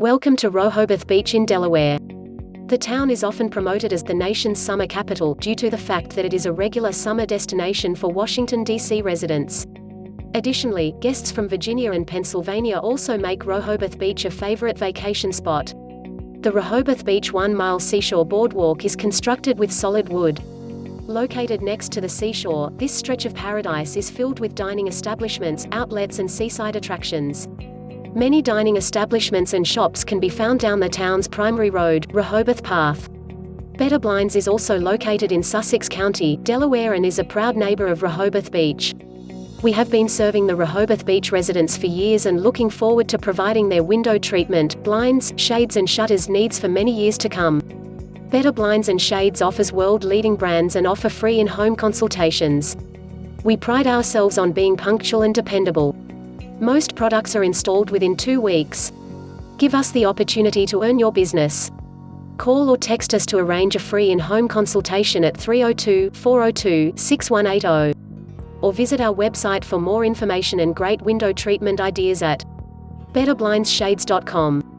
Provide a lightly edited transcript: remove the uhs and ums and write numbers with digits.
Welcome to Rehoboth Beach in Delaware. The town is often promoted as the nation's summer capital due to the fact that it is a regular summer destination for Washington, D.C. residents. Additionally, guests from Virginia and Pennsylvania also make Rehoboth Beach a favorite vacation spot. The Rehoboth Beach 1-mile Seashore Boardwalk is constructed with solid wood. Located next to the seashore, this stretch of paradise is filled with dining establishments, outlets and seaside attractions. Many dining establishments and shops can be found down the town's primary road, Rehoboth Path. Better Blinds is also located in Sussex County, Delaware and is a proud neighbor of Rehoboth Beach. We have been serving the Rehoboth Beach residents for years and looking forward to providing their window treatment, blinds, shades and shutters needs for many years to come. Better Blinds and Shades offers world-leading brands and offer free in-home consultations. We pride ourselves on being punctual and dependable. Most products are installed within 2 weeks. Give us the opportunity to earn your business. Call or text us to arrange a free in-home consultation at 302-402-6180. Or visit our website for more information and great window treatment ideas at betterblindshades.com.